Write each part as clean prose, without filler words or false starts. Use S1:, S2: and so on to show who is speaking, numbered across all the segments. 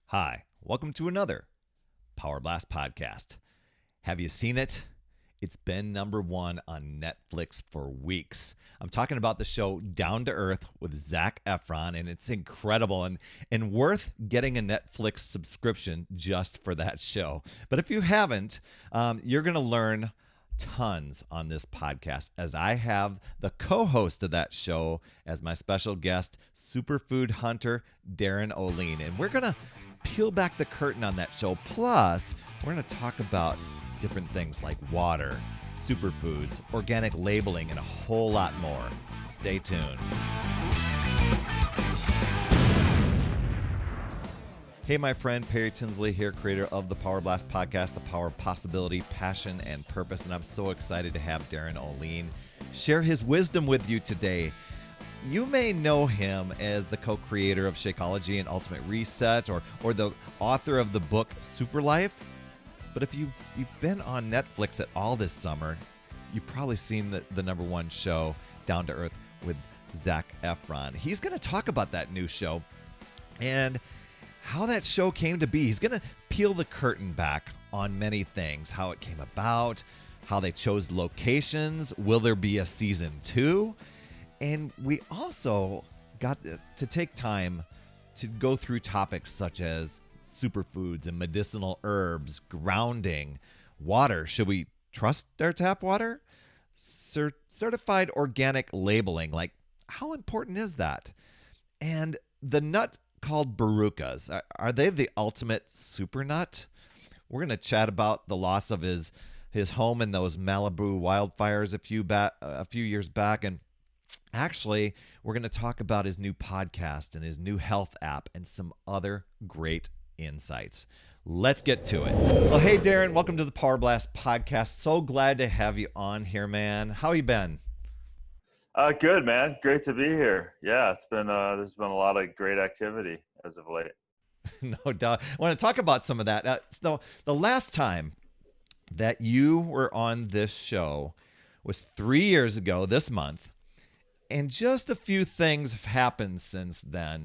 S1: Hi, welcome to another Power Blast podcast. Have you seen it? It's been number one on Netflix for weeks. I'm talking about the show Down to Earth with Zac Efron, and it's incredible and worth getting a Netflix subscription just for that show. But if you haven't, you're going to learn tons on this podcast, as I have the co-host of that show as my special guest, superfood hunter Darin Olien. And we're going to peel back the curtain on that show. Plus, we're going to talk about different things like water, superfoods, organic labeling, and a whole lot more. Stay tuned. Hey, my friend, Perry Tinsley here, creator of the Power Blast podcast, The Power of Possibility, Passion, and Purpose. And I'm so excited to have Darin Olien share his wisdom with you today. You may know him as the co-creator of Shakeology and Ultimate Reset, or the author of the book Super Life. But if you've been on Netflix at all this summer, you've probably seen the number one show, Down to Earth with Zac Efron. He's going to talk about that new show and how that show came to be. He's going to peel the curtain back on many things, how it came about, how they chose locations, will there be a season 2? And we also got to take time to go through topics such as superfoods and medicinal herbs, grounding, water. Should we trust our tap water? Certified organic labeling, like how important is that? And the nut called Barukas, are they the ultimate super nut? We're going to chat about the loss of his home in those Malibu wildfires a few years back, and actually we're going to talk about his new podcast and his new health app and some other great insights. Let's get to it. Well, hey Darin, welcome to the Power Blast podcast. So glad to have you on here, man. How you been?
S2: Good, man. Great to be here. Yeah, it's been there's been a lot of great activity as of late.
S1: No doubt. I want to talk about some of that. So the last time that you were on this show was 3 years ago this month, and just a few things have happened since then.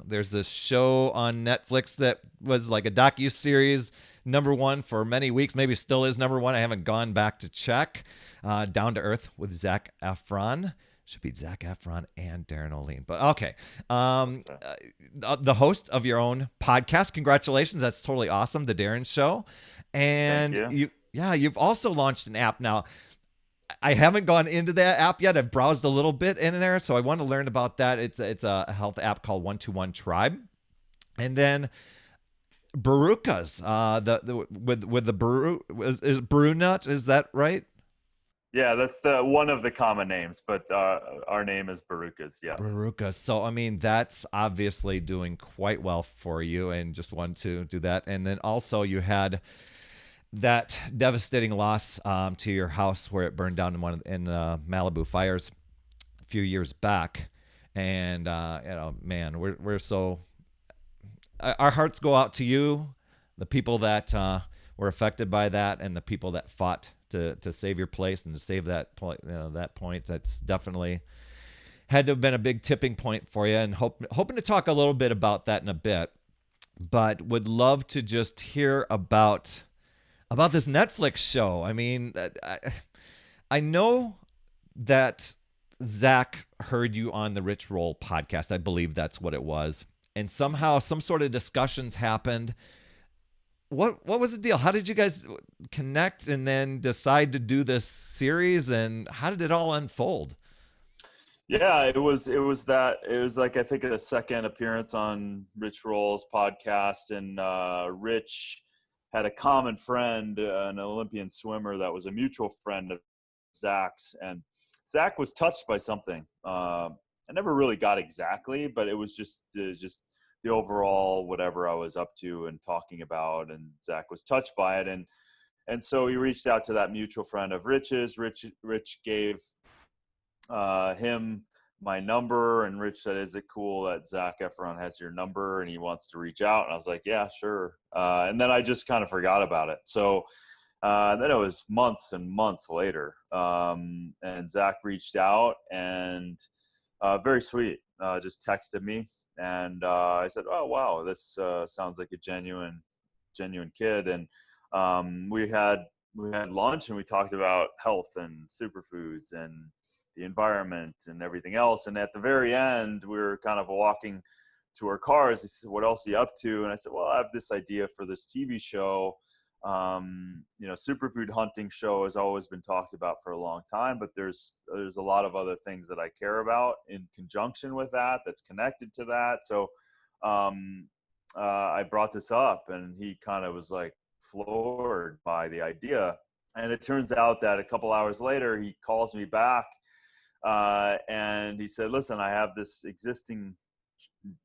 S1: There's a show on Netflix that was like a docu-series, number one for many weeks, maybe still is number one. I haven't gone back to check. Down to Earth with Zac Efron. Should be Zac Efron and Darin Olien. But okay. The host of your own podcast. Congratulations. That's totally awesome. The Darin Show. And
S2: Thank you.
S1: you've also launched an app now. I haven't gone into that app yet. I've browsed a little bit in there, so I want to learn about that. It's a health app called 121 Tribe. And then Barukas, with the is Brew Nut, is that right?
S2: Yeah, that's the one of the common names, but our name is Barukas. Yeah.
S1: Barukas. So I mean, that's obviously doing quite well for you, and just want to do that. And then also you had that devastating loss to your house where it burned down in Malibu fires a few years back. And man, we're so, our hearts go out to you, the people that were affected by that, and the people that fought to save your place and to save that point. That point, that's definitely had to have been a big tipping point for you. And hoping to talk a little bit about that in a bit, but would love to just hear about this Netflix show. I mean, I know that Zac heard you on the Rich Roll podcast. I believe that's what it was. And somehow some sort of discussions happened. What was the deal? How did you guys connect and then decide to do this series, and how did it all unfold?
S2: Yeah, it was like, I think, a second appearance on Rich Roll's podcast, and Rich had a common friend, an Olympian swimmer that was a mutual friend of Zac's, and Zac was touched by something. I never really got exactly, but it was just the overall whatever I was up to and talking about, and Zac was touched by it, and so he reached out to that mutual friend of Rich's. Rich gave him my number, and Rich said, "Is it cool that Zac Efron has your number and he wants to reach out?" And I was like, "Yeah, sure." And then I just kind of forgot about it. So then it was months and months later, and Zac reached out, and very sweet, just texted me And I said, oh, wow, this sounds like a genuine kid. And we had lunch, and we talked about health and superfoods and the environment and everything else. And at the very end, we were kind of walking to our cars. He said, what else are you up to? And I said, well, I have this idea for this TV show. Superfood hunting show has always been talked about for a long time, but there's a lot of other things that I care about in conjunction with that, that's connected to that. So I brought this up, and he kind of was like floored by the idea. And it turns out that a couple hours later, he calls me back, and he said, listen, I have this existing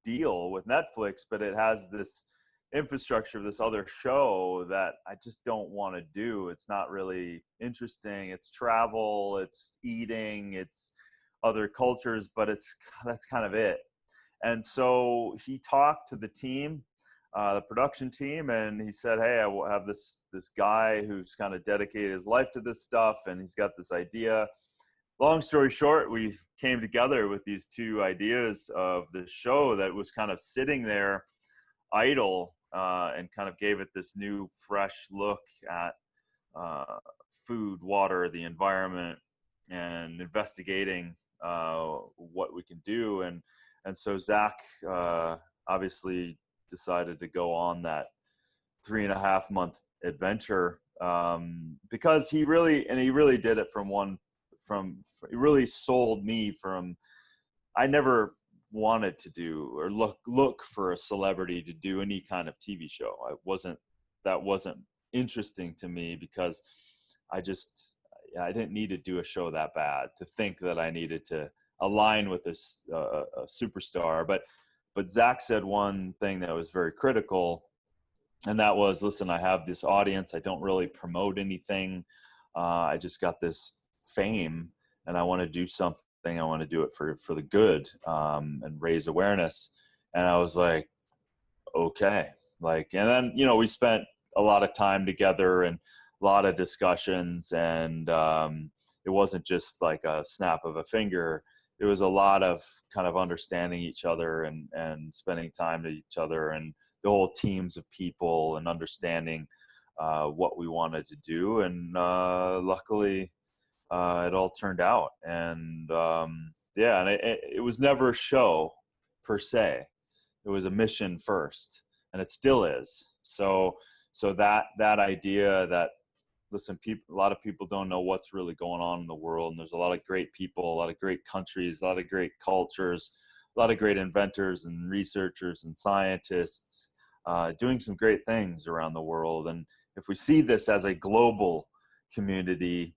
S2: deal with Netflix, but it has this infrastructure of this other show that I just don't want to do. It's not really interesting. It's travel, it's eating, it's other cultures, but that's kind of it. And so he talked to the team, the production team, and he said, hey, I will have this guy who's kind of dedicated his life to this stuff, and he's got this idea. Long story short, we came together with these two ideas of the show that was kind of sitting there idle, and kind of gave it this new, fresh look at food, water, the environment, and investigating what we can do. And so Zac obviously decided to go on that 3.5 month adventure, because he really did it he really sold me from, I never wanted to do or look for a celebrity to do any kind of TV show. That wasn't interesting to me, because I didn't need to do a show that bad to think that I needed to align with this a superstar. But Zac said one thing that was very critical, and that was, listen, I have this audience. I don't really promote anything. I just got this fame, and I want to do something. I want to do it for the good, and raise awareness. And I was like, okay. And then, we spent a lot of time together and a lot of discussions, and it wasn't just like a snap of a finger. It was a lot of kind of understanding each other and spending time to each other, and the whole teams of people, and understanding what we wanted to do. And luckily, it all turned out. And and it was never a show per se. It was a mission first, and it still is. So that idea that, listen, a lot of people don't know what's really going on in the world, and there's a lot of great people, a lot of great countries, a lot of great cultures, a lot of great inventors and researchers and scientists doing some great things around the world. And if we see this as a global community,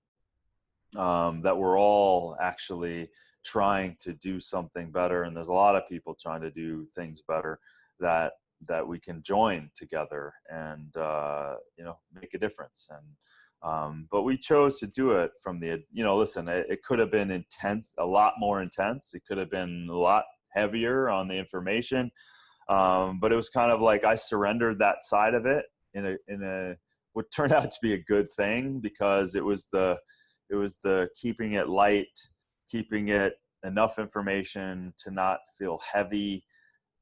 S2: that we're all actually trying to do something better, and there's a lot of people trying to do things better, that we can join together and make a difference. And but we chose to do it from the, listen, it could have been intense, a lot more intense. It could have been a lot heavier on the information, but it was kind of like I surrendered that side of it in a what turned out to be a good thing, because it was the keeping it light, keeping it enough information to not feel heavy,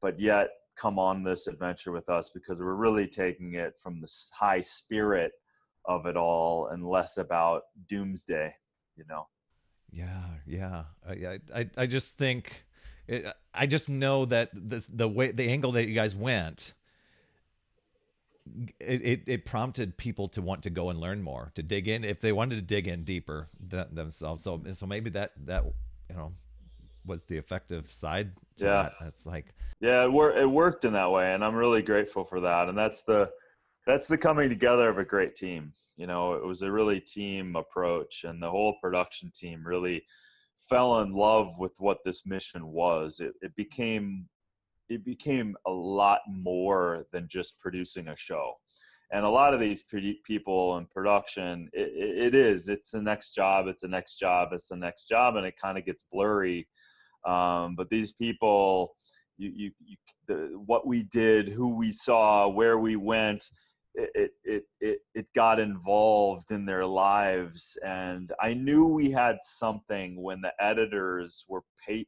S2: but yet come on this adventure with us, because we're really taking it from the high spirit of it all and less about doomsday,
S1: Yeah. I just think, I just know that the angle that you guys went, it prompted people to want to go and learn more, to dig in, if they wanted to dig in deeper themselves. So maybe that was the effective side to that. It's like,
S2: it worked in that way, and I'm really grateful for that. And that's the coming together of a great team. It was a really team approach, and the whole production team really fell in love with what this mission was. It became a lot more than just producing a show. And a lot of these people in production, it's the next job, it's the next job, it's the next job, and it kind of gets blurry. But these people, what we did, who we saw, where we went, it got involved in their lives. And I knew we had something when the editors were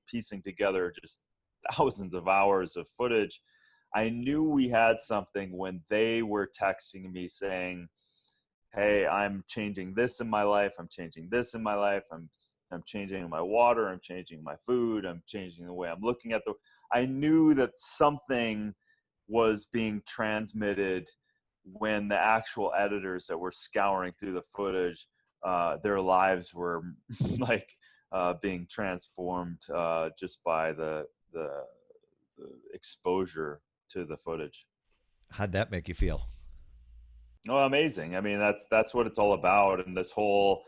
S2: piecing together just thousands of hours of footage. I knew we had something when they were texting me saying, hey, I'm changing this in my life. I'm changing this in my life. I'm changing my water. I'm changing my food. I'm changing the way I'm looking at I knew that something was being transmitted when the actual editors that were scouring through the footage, their lives were like being transformed just by the exposure to the footage.
S1: How'd that make you feel?
S2: Oh, amazing. I mean, that's what it's all about. And this whole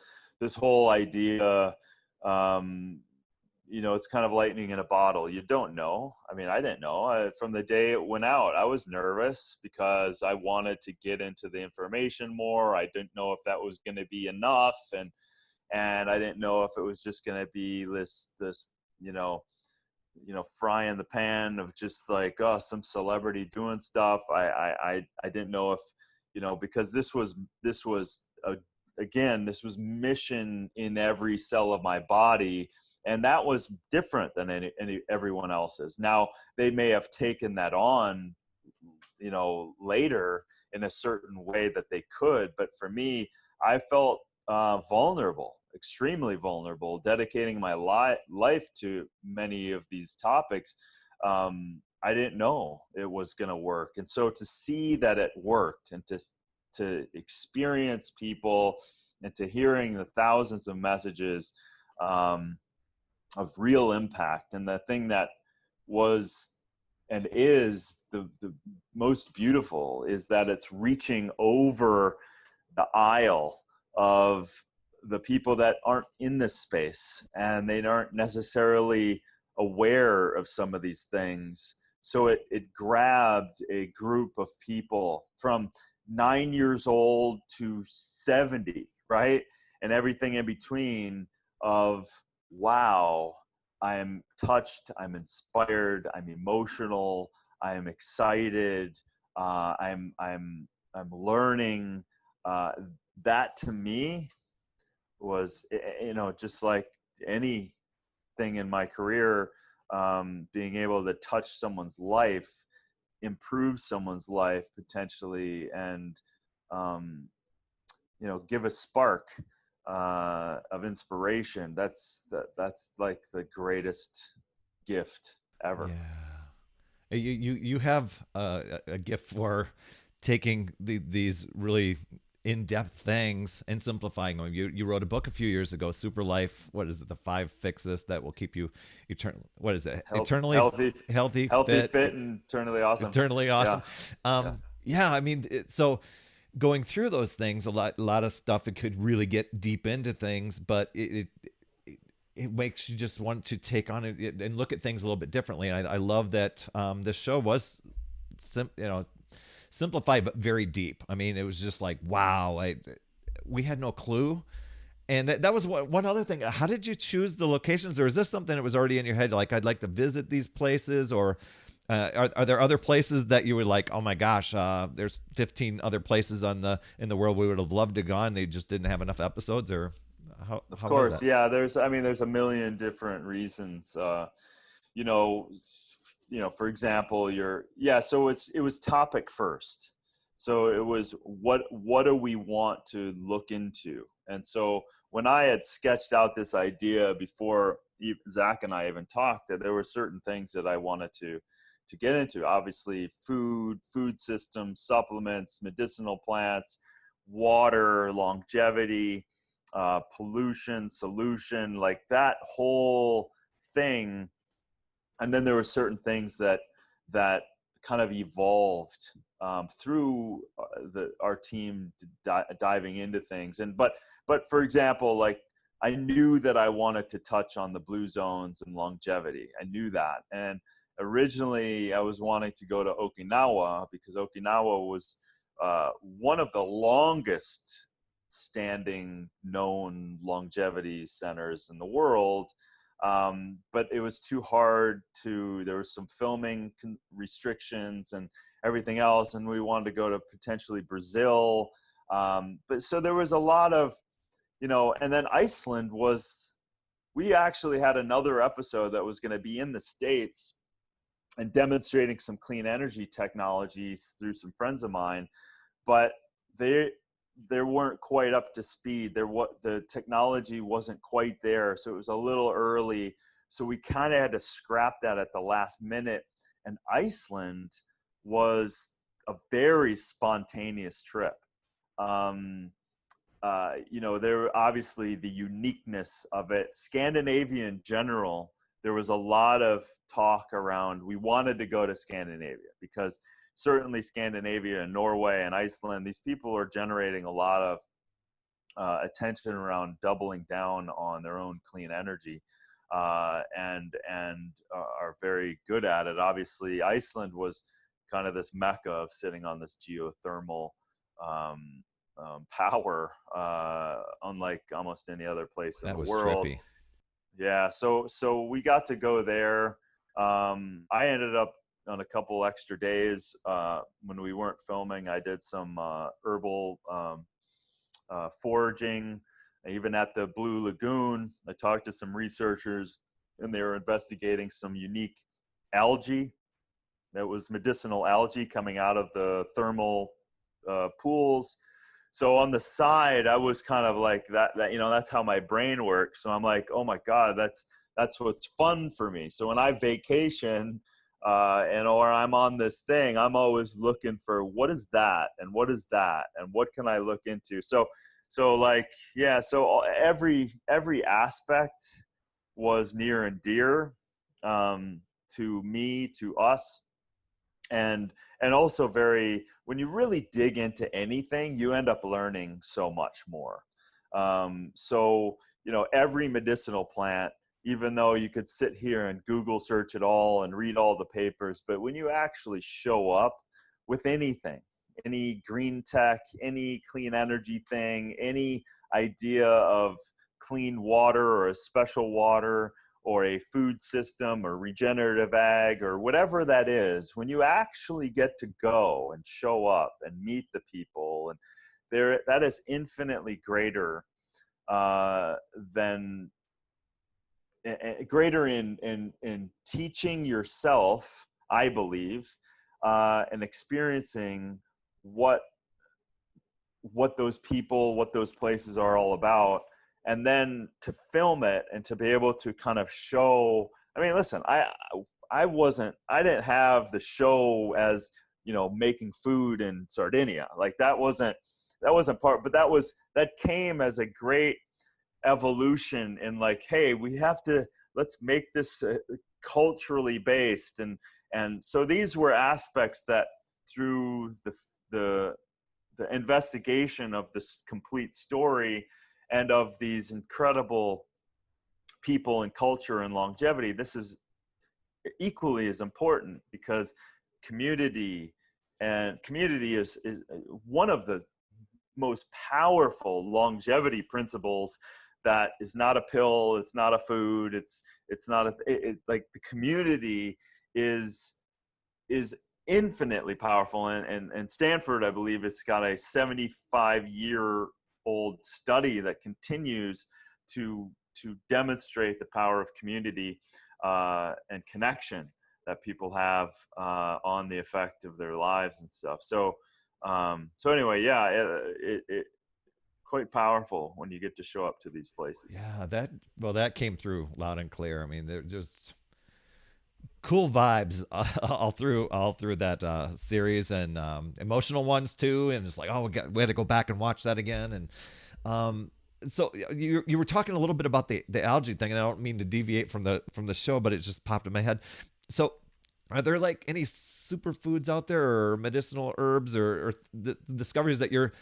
S2: idea, it's kind of lightning in a bottle. You don't know. I mean, I didn't know. From the day it went out, I was nervous because I wanted to get into the information more. I didn't know if that was going to be enough. And I didn't know if it was just going to be this, fry in the pan of just like, oh, some celebrity doing stuff. I didn't know if, because this was mission in every cell of my body. And that was different than everyone else's. Now they may have taken that on, later in a certain way that they could. But for me, I felt vulnerable, extremely vulnerable, dedicating my life to many of these topics. I didn't know it was going to work. And so to see that it worked and to experience people and to hearing the thousands of messages of real impact, and the thing that was and is the most beautiful is that it's reaching over the aisle of the people that aren't in this space and they aren't necessarily aware of some of these things. So it grabbed a group of people from 9 years old to 70, right? And everything in between of, wow, I'm touched, I'm inspired, I'm emotional, I am excited, I'm learning. That to me was, just like anything in my career, being able to touch someone's life, improve someone's life potentially, and give a spark of inspiration. That's like the greatest gift ever.
S1: Yeah, you have a gift for taking these really in-depth things and simplifying them. You wrote a book a few years ago, Super Life. What is it? The 5 fixes that will keep you what is it? Eternally healthy, fit,
S2: and eternally awesome.
S1: Eternally awesome.
S2: Yeah.
S1: Yeah. I mean, so going through those things, a lot of stuff, it could really get deep into things, but it makes you just want to take on it and look at things a little bit differently. And I love that this show was simplified but very deep. I mean, it was just like, wow, we had no clue. And that was one other thing. How did you choose the locations, or is this something that was already in your head? Like, I'd like to visit these places, or are there other places that you were like, oh my gosh, there's 15 other places in the world we would have loved to go, and they just didn't have enough episodes, or how?
S2: Of course, yeah. There's a million different reasons. For example, so it was topic first. So it was what do we want to look into? And so when I had sketched out this idea before Zac and I even talked, that there were certain things that I wanted to get into. Obviously, food systems, supplements, medicinal plants, water, longevity, pollution, solution, like that whole thing. And then there were certain things that kind of evolved through our team diving into things. But for example, like I knew that I wanted to touch on the blue zones and longevity. I knew that. And originally I was wanting to go to Okinawa because Okinawa was one of the longest standing known longevity centers in the world. But it was too hard there was some filming restrictions and everything else. And we wanted to go to potentially Brazil. But so there was a lot of, and then Iceland we actually had another episode that was going to be in the States. and demonstrating some clean energy technologies through some friends of mine, but they weren't quite up to speed. The technology wasn't quite there, so it was a little early. So we kind of had to scrap that at the last minute. And Iceland was a very spontaneous trip. There obviously the uniqueness of it. Scandinavia in general, there was a lot of talk around. We wanted to go to Scandinavia because certainly Scandinavia and Norway and Iceland, these people are generating a lot of attention around doubling down on their own clean energy, and are very good at it. Obviously, Iceland was kind of this mecca of sitting on this geothermal power, unlike almost any other place in the world.
S1: Trippy.
S2: Yeah, so we got to go there. I ended up on a couple extra days when we weren't filming. I did some herbal foraging, even at the Blue Lagoon. I talked to some researchers, and they were investigating some unique algae that was medicinal algae coming out of the thermal pools. So on the side, I was kind of like that, that's how my brain works. So I'm like, oh my God, that's what's fun for me. So when I vacation, or I'm on this thing, I'm always looking for what is that and what is that and what can I look into. So every aspect was near and dear to me, to us. And also when you really dig into anything, you end up learning so much more. Every medicinal plant, even though you could sit here and Google search it all and read all the papers, but when you actually show up with anything, any green tech, any clean energy thing, any idea of clean water or a special water, or a food system or regenerative ag or whatever that is, when you actually get to go and show up and meet the people, and that is infinitely greater than greater in teaching yourself, I believe, and experiencing what those people, what those places are all about. And then to film it and to be able to kind of show, I mean, listen, I didn't have the show as, making food in Sardinia. Like that wasn't part, but that came as a great evolution in like, hey, let's make this culturally based. And so these were aspects that through the investigation of this complete story and of these incredible people and culture and longevity, this is equally as important, because community is one of the most powerful longevity principles. That is not a pill, it's not a food, it's not like the community is infinitely powerful. And Stanford, I believe, has got a 75-year-old study that continues to demonstrate the power of community and connection that people have on the effect of their lives and stuff. So anyway, yeah, it quite powerful when you get to show up to these places.
S1: Yeah, that came through loud and clear. I mean, they're just cool vibes all through that series, and emotional ones too. And it's like, oh, we had to go back and watch that again. And so you were talking a little bit about the algae thing, and I don't mean to deviate from the show, but it just popped in my head. So are there like any superfoods out there, or medicinal herbs, or the discoveries that you're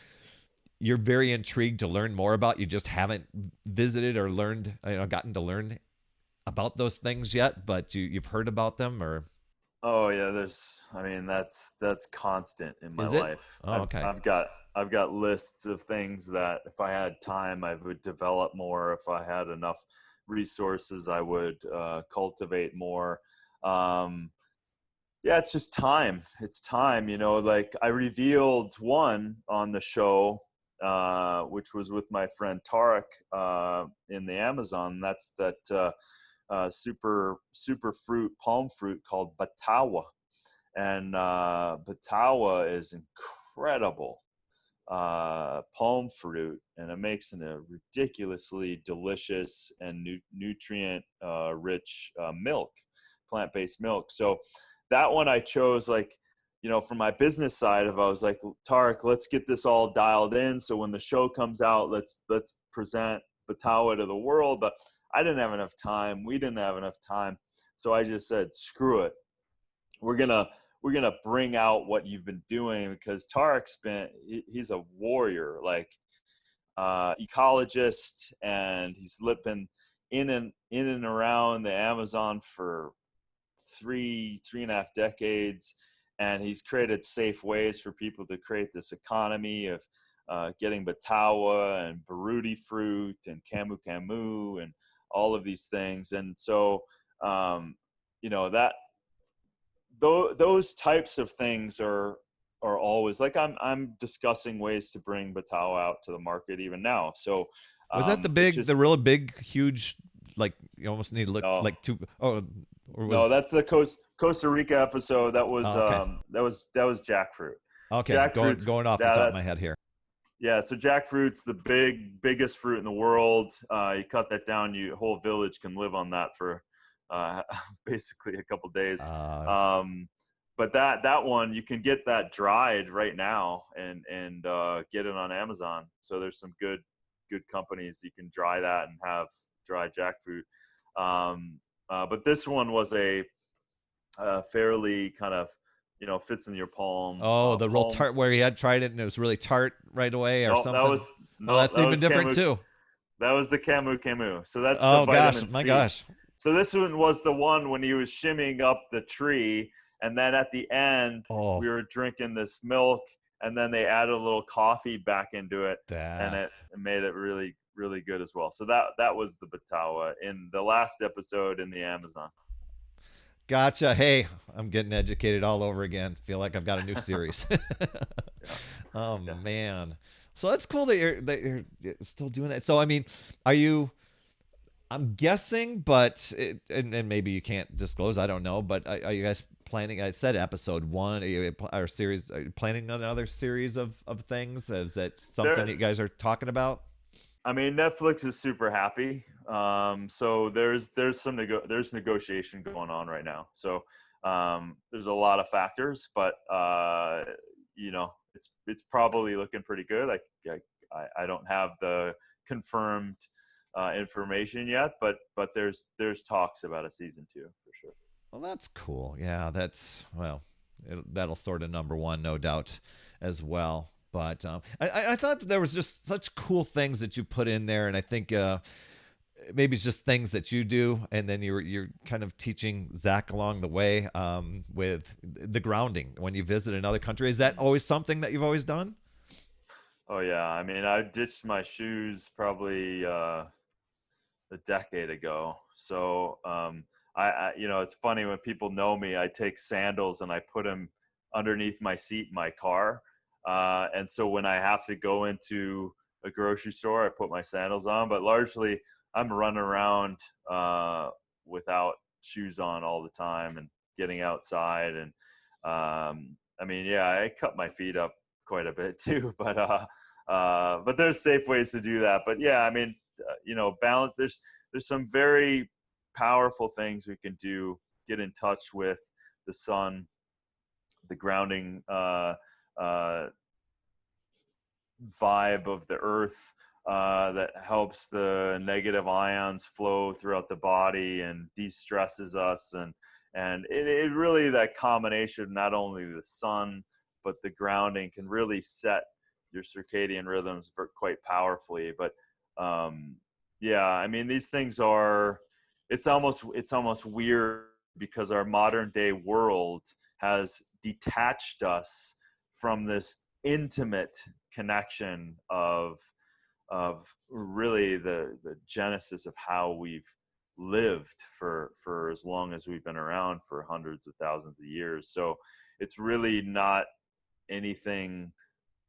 S1: very intrigued to learn more about, you just haven't visited or learned, gotten to learn about those things yet, but you've heard about them? Or
S2: oh yeah, that's constant in my life.
S1: Oh, okay.
S2: I've got lists of things that if I had time I would develop more. If I had enough resources I would cultivate more. Yeah, it's just time. It's time, like I revealed one on the show, which was with my friend Tarek in the Amazon. That's that super fruit palm fruit called Batawa, and Batawa is incredible palm fruit, and it makes a ridiculously delicious and nutrient rich milk, plant-based milk. So that one I chose, like, from my business side of, I was like, Tarek, let's get this all dialed in, so when the show comes out, let's present Batawa to the world. But I didn't have enough time. We didn't have enough time. So I just said, screw it. We're gonna bring out what you've been doing, because he's a warrior, like ecologist, and he's been in and around the Amazon for three and a half decades, and he's created safe ways for people to create this economy of getting Batawa and Baruti fruit and Camu Camu and all of these things. And so that those types of things are always, like, I'm discussing ways to bring Batawa out to the market even now. So
S1: was that the real big, huge, like, you almost need to look like two? Oh, or was,
S2: no, that's the Costa Rica episode. That was
S1: okay.
S2: that was Jackfruit.
S1: Okay,
S2: Jackfruit's
S1: going off the top of my head here.
S2: Yeah, so jackfruit's the biggest fruit in the world. You cut that down, a whole village can live on that for basically a couple days. But that one, you can get that dried right now and get it on Amazon. So there's some good companies you can dry that and have dry jackfruit. But this one was a fairly kind of, fits in your palm.
S1: The real tart, where he had tried it and it was really tart right away, or something. That's even different too.
S2: That was the Camu Camu. So that's
S1: the
S2: vitamin C.
S1: My gosh.
S2: So this one was the one when he was shimmying up the tree, and then at the end we were drinking this milk, and then they added a little coffee back into it, and it made it really, really good as well. So that was the Batawa in the last episode in the Amazon.
S1: Gotcha. Hey, I'm getting educated all over again. Feel like I've got a new series. Man. So that's cool that you're still doing that. So, I mean, I'm guessing, but and maybe you can't disclose, I don't know, but are you guys planning? I said episode 1 or series. Are you planning another series of things? Is that something that you guys are talking about?
S2: I mean, Netflix is super happy. So there's negotiation going on right now. So there's a lot of factors, but it's probably looking pretty good. I don't have the confirmed information yet, but there's talks about a season 2 for sure.
S1: Well, that's cool. Yeah, that'll sort of number 1, no doubt, as well. But I thought that there was just such cool things that you put in there, and I think maybe it's just things that you do, and then you're kind of teaching Zac along the way with the grounding when you visit another country. Is that always something that you've always done?
S2: Oh yeah, I mean, I ditched my shoes probably a decade ago. So I it's funny when people know me, I take sandals and I put them underneath my seat in my car. And so when I have to go into a grocery store, I put my sandals on, but largely I'm running around without shoes on all the time and getting outside. And I mean, yeah, I cut my feet up quite a bit too, but there's safe ways to do that. But yeah, I mean, balance, there's some very powerful things we can do. Get in touch with the sun, the grounding vibe of the earth that helps the negative ions flow throughout the body and de-stresses us, and it really, that combination of not only the sun but the grounding can really set your circadian rhythms quite powerfully. But yeah, I mean, these things are, it's almost weird because our modern day world has detached us from this intimate connection of really the genesis of how we've lived for as long as we've been around, for hundreds of thousands of years. So it's really not anything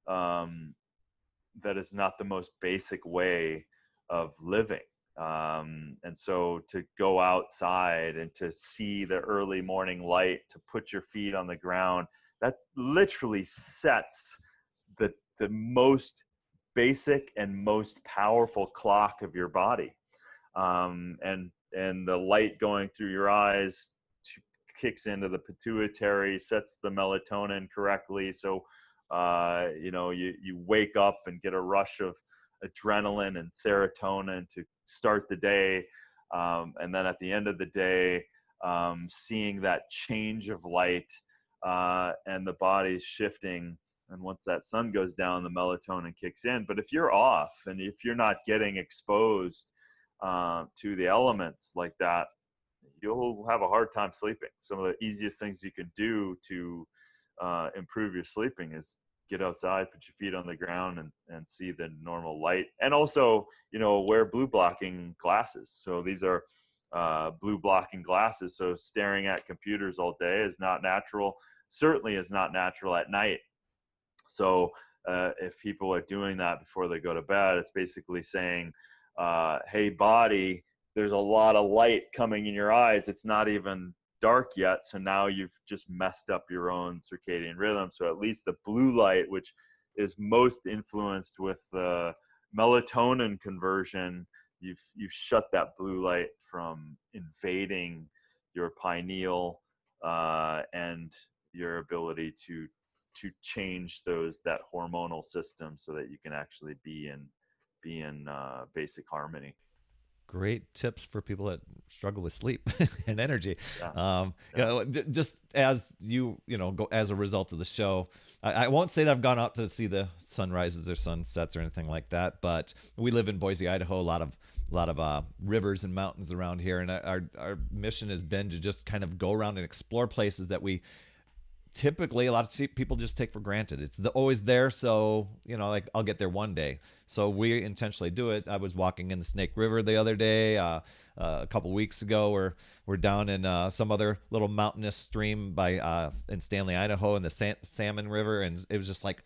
S2: that is not the most basic way of living. And so to go outside and to see the early morning light, to put your feet on the ground, that literally sets the most basic and most powerful clock of your body. And the light going through your eyes kicks into the pituitary, sets the melatonin correctly. So, you wake up and get a rush of adrenaline and serotonin to start the day. And then at the end of the day, seeing that change of light, and the body's shifting. And once that sun goes down, the melatonin kicks in. But if you're off and if you're not getting exposed to the elements like that, you'll have a hard time sleeping. Some of the easiest things you can do to improve your sleeping is get outside, put your feet on the ground, and see the normal light. And also, wear blue blocking glasses. So these are blue blocking glasses. So staring at computers all day is not natural, certainly is not natural at night. So if people are doing that before they go to bed, it's basically saying, hey, body, there's a lot of light coming in your eyes. It's not even dark yet. So now you've just messed up your own circadian rhythm. So at least the blue light, which is most influenced with the melatonin conversion, you've shut that blue light from invading your pineal, and your ability to change that hormonal system so that you can actually be in basic harmony.
S1: Great tips for people that struggle with sleep and energy.
S2: Yeah.
S1: Just as go as a result of the show, I won't say that I've gone out to see the sunrises or sunsets or anything like that, but we live in Boise, Idaho, a lot of rivers and mountains around here. And our mission has been to just kind of go around and explore places that we typically a lot of people just take for granted. It's always there, so like I'll get there one day. So we intentionally do it. I was walking in the Snake River the other day, a couple weeks ago. We're down in some other little mountainous stream in Stanley, Idaho, in the Salmon River, and it was just like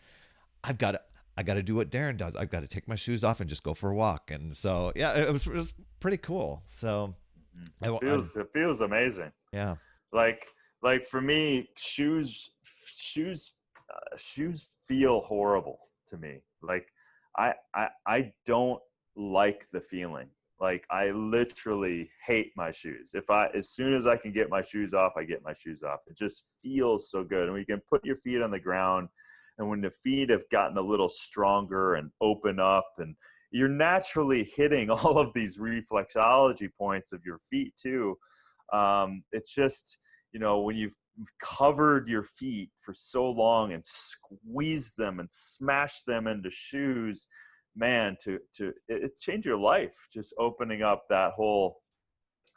S1: I got to do what Darin does. I've got to take my shoes off and just go for a walk. And so yeah, it was pretty cool. So
S2: it feels amazing.
S1: Yeah.
S2: Like for me, shoes feel horrible to me. Like I don't like the feeling. Like I literally hate my shoes. As soon as I can get my shoes off, I get my shoes off. It just feels so good. And when you can put your feet on the ground, and when the feet have gotten a little stronger and open up, and you're naturally hitting all of these reflexology points of your feet too. It's just, when you've covered your feet for so long and squeezed them and smashed them into shoes, man, it changed your life, just opening up that whole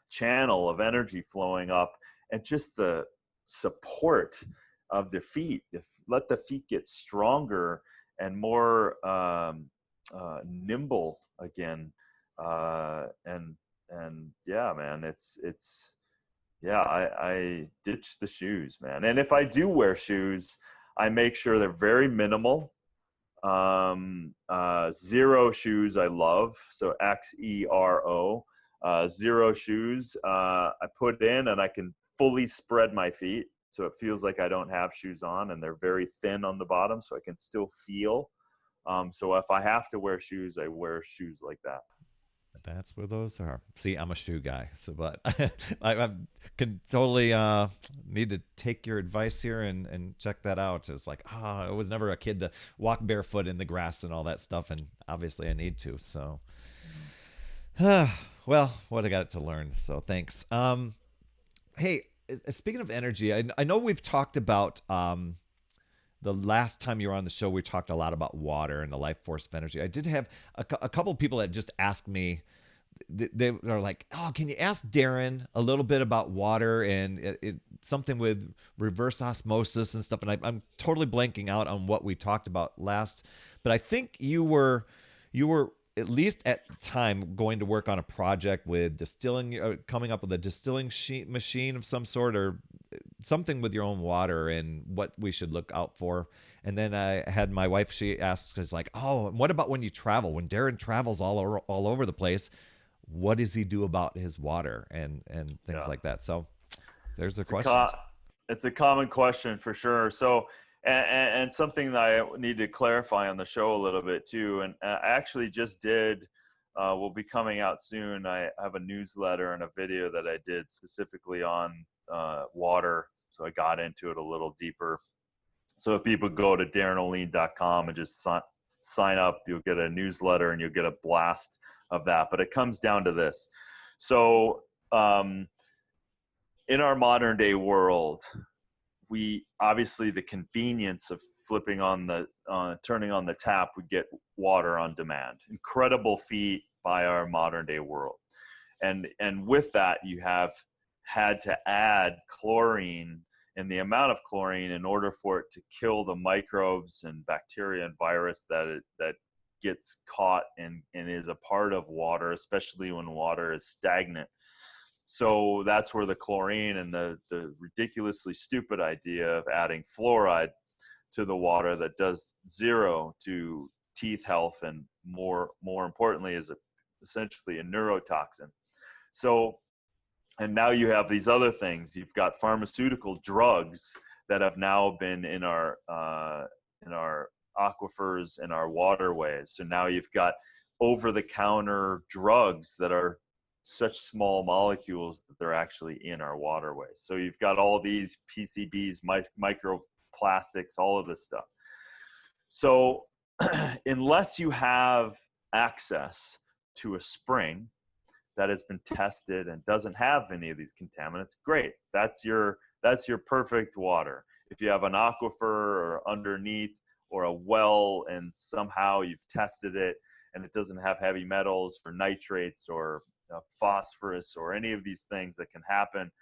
S2: channel of energy flowing up, and just the support of the feet. Let the feet get stronger and more nimble again. And yeah, man, I ditch the shoes, man. And if I do wear shoes, I make sure they're very minimal. Zero shoes I love. So XERO, zero shoes I put in, and I can fully spread my feet. So it feels like I don't have shoes on, and they're very thin on the bottom, so I can still feel. So if I have to wear shoes, I wear shoes like that.
S1: That's where those are. See, I'm a shoe guy, so but I can totally need to take your advice here and check that out. It's like, I was never a kid to walk barefoot in the grass and all that stuff, and obviously I need to. So, well, what I got to learn. So thanks. Hey, speaking of energy, I know we've talked about the last time you were on the show, we talked a lot about water and the life force of energy. I did have a couple of people that just asked me, they are like, can you ask Darin a little bit about water and something with reverse osmosis and stuff? And I'm totally blanking out on what we talked about last, but I think you were at least at the time going to work on a project with distilling, coming up with a distilling machine of some sort, or something with your own water and what we should look out for. And then I had my wife, she asked, is like, what about when you travel? When Darin travels all over the place, what does he do about his water and things
S2: Yeah.
S1: like that? So there's the
S2: It's
S1: questions.
S2: it's a common question for sure. So, and something that I need to clarify on the show a little bit too. And I actually just did, will be coming out soon. I have a newsletter and a video that I did specifically on water. So I got into it a little deeper. So if people go to darinolien.com and just sign up, you'll get a newsletter and you'll get a blast of that. But it comes down to this. So, in our modern day world, we obviously the convenience of flipping on the turning on the tap, we get water on demand. Incredible feat by our modern day world, and with that you have had to add chlorine and the amount of chlorine in order for it to kill the microbes and bacteria and virus that gets caught and is a part of water, especially when water is stagnant. So that's where the chlorine and the ridiculously stupid idea of adding fluoride to the water that does zero to teeth health and more importantly is essentially a neurotoxin. So, and now you have these other things. You've got pharmaceutical drugs that have now been in our aquifers and our waterways. So now you've got over-the-counter drugs that are such small molecules that they're actually in our waterways. So you've got all these PCBs, microplastics, all of this stuff. So unless you have access to a spring that has been tested and doesn't have any of these contaminants, great. That's your perfect water. If you have an aquifer or underneath or a well and somehow you've tested it and it doesn't have heavy metals or nitrates or phosphorus or any of these things that can happen,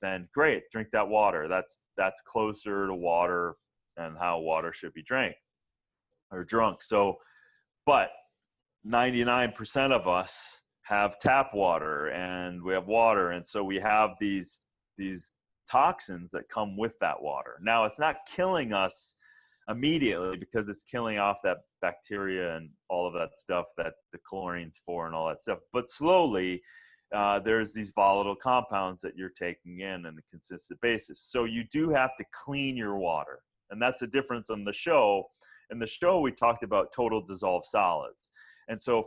S2: then great, drink that water. That's closer to water and how water should be drank or drunk. So, but 99% of us have tap water and we have water, and so we have these toxins that come with that water. Now it's not killing us immediately because it's killing off that bacteria and all of that stuff that the chlorine's for and all that stuff. But slowly, there's these volatile compounds that you're taking in on a consistent basis. So you do have to clean your water. And that's the difference on the show. In the show, we talked about total dissolved solids. And so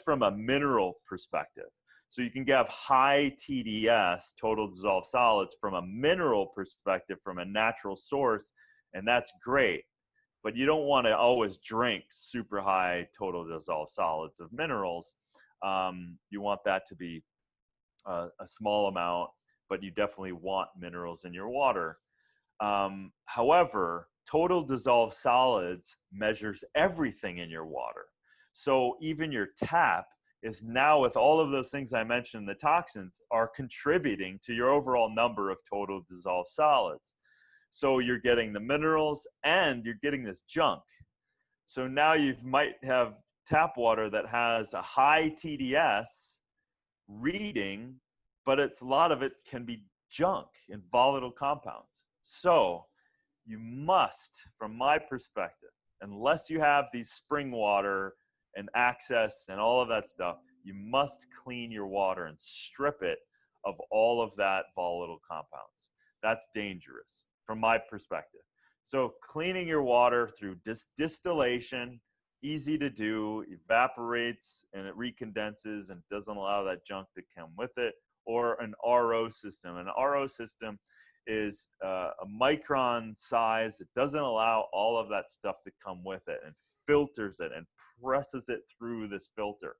S2: from a mineral perspective, so you can have high TDS, total dissolved solids, from a mineral perspective, from a natural source, and that's great. But you don't want to always drink super high total dissolved solids of minerals. You want that to be a small amount, but you definitely want minerals in your water. However, total dissolved solids measures everything in your water. So even your tap is now, with all of those things I mentioned, the toxins are contributing to your overall number of total dissolved solids. So you're getting the minerals and you're getting this junk. So now you might have tap water that has a high TDS reading, but a lot of it can be junk and volatile compounds. So you must, from my perspective, unless you have these spring water and access and all of that stuff, you must clean your water and strip it of all of that volatile compounds. That's dangerous from my perspective. So cleaning your water through distillation, easy to do, evaporates and it recondenses and doesn't allow that junk to come with it, or an RO system. An RO system is a micron size that doesn't allow all of that stuff to come with it and filters it and presses it through this filter,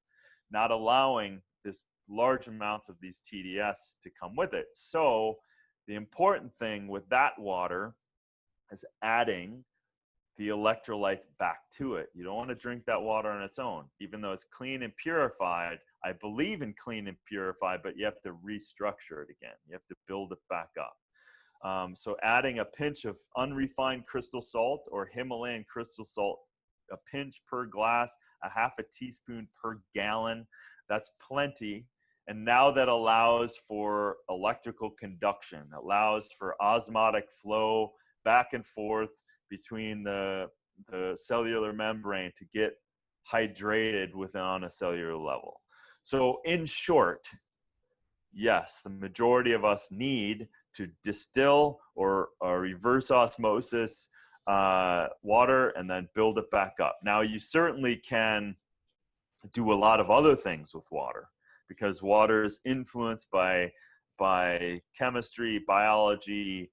S2: not allowing this large amounts of these TDS to come with it. So the important thing with that water is adding the electrolytes back to it. You don't want to drink that water on its own, even though it's clean and purified. I believe in clean and purified, but you have to restructure it again. You have to build it back up. So adding a pinch of unrefined crystal salt or Himalayan crystal salt, a pinch per glass, a half a teaspoon per gallon, that's plenty. And now that allows for electrical conduction, allows for osmotic flow back and forth between the cellular membrane to get hydrated on a cellular level. So in short, yes, the majority of us need to distill or reverse osmosis water and then build it back up. Now, you certainly can do a lot of other things with water, because water is influenced by chemistry, biology,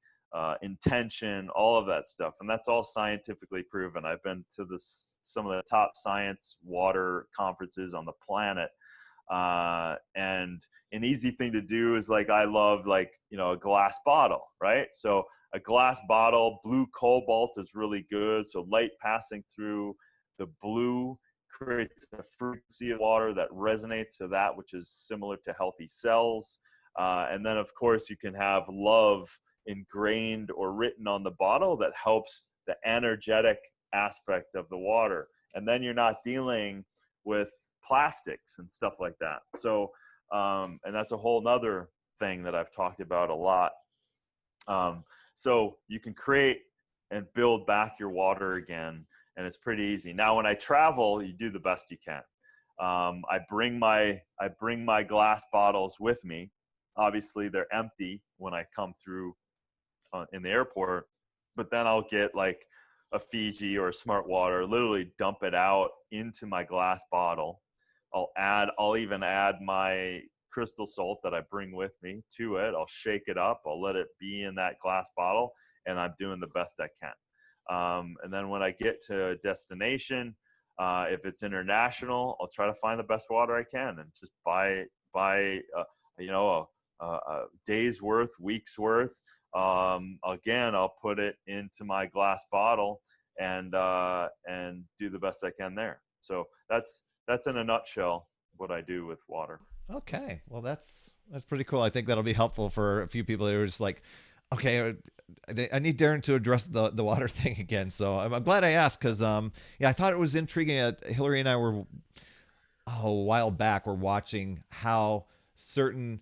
S2: intention, all of that stuff, and that's all scientifically proven. I've been to some of the top science water conferences on the planet, and an easy thing to do is, like, I love, like, a glass bottle, right? So a glass bottle, blue cobalt is really good. So light passing through the blue creates a frequency of water that resonates to that, which is similar to healthy cells. And then, of course, you can have love ingrained or written on the bottle that helps the energetic aspect of the water. And then you're not dealing with plastics and stuff like that. So, and that's a whole nother thing that I've talked about a lot. So you can create and build back your water again, and it's pretty easy. Now, when I travel, you do the best you can. I bring my glass bottles with me. Obviously, they're empty when I come through in the airport, but then I'll get like a Fiji or a Smart Water, literally dump it out into my glass bottle. I'll even add my crystal salt that I bring with me to it. I'll shake it up. I'll let it be in that glass bottle, and I'm doing the best I can. And then when I get to a destination, if it's international, I'll try to find the best water I can and just buy a day's worth, week's worth. Again, I'll put it into my glass bottle and do the best I can there. So that's in a nutshell what I do with water.
S1: Okay, well that's pretty cool. I think that'll be helpful for a few people that are just like, okay, I need Darin to address the water thing again. So I'm glad I asked, because yeah, I thought it was intriguing. Hillary and I were a while back, we're watching how certain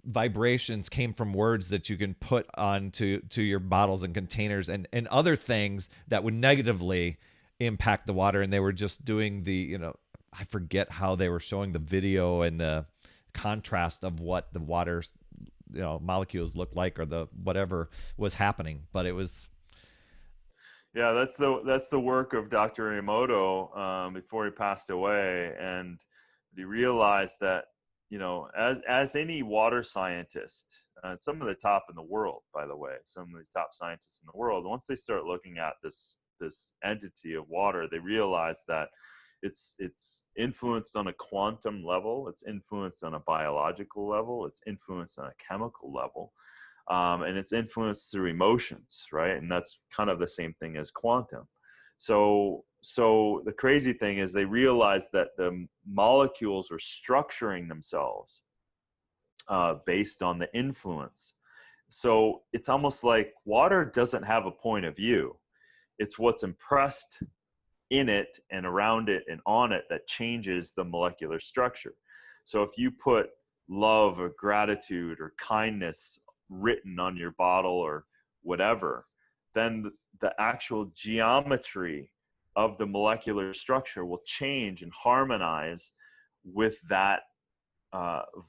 S1: vibrations came from words that you can put onto your bottles and containers, and other things that would negatively impact the water. And they were just doing I forget how they were showing the video and the contrast of what the water's molecules looked like, or the whatever was happening. But it was,
S2: yeah, that's the work of Dr. Emoto before he passed away, and he realized that, as any water scientist, some of the top in the world, by the way, some of these top scientists in the world, once they start looking at this entity of water, they realize that it's influenced on a quantum level, it's influenced on a biological level, it's influenced on a chemical level, and it's influenced through emotions, right? And that's kind of the same thing as quantum. So the crazy thing is, they realized that the molecules are structuring themselves based on the influence. So it's almost like water doesn't have a point of view. It's what's impressed in it and around it and on it that changes the molecular structure. So if you put love or gratitude or kindness written on your bottle or whatever, then the actual geometry of the molecular structure will change and harmonize with that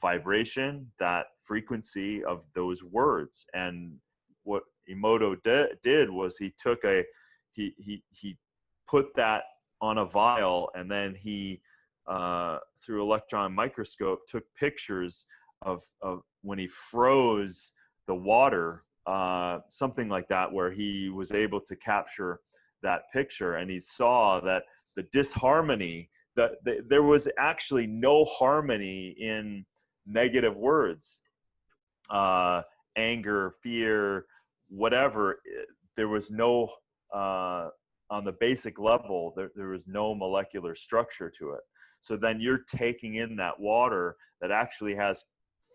S2: vibration, that frequency of those words. And what Emoto did was he took he put that on a vial, and then he through electron microscope took pictures of when he froze the water, something like that, where he was able to capture that picture, and he saw that the disharmony, that there was actually no harmony in negative words, anger, fear, whatever. There was no on the basic level, there was no molecular structure to it. So then you're taking in that water that actually has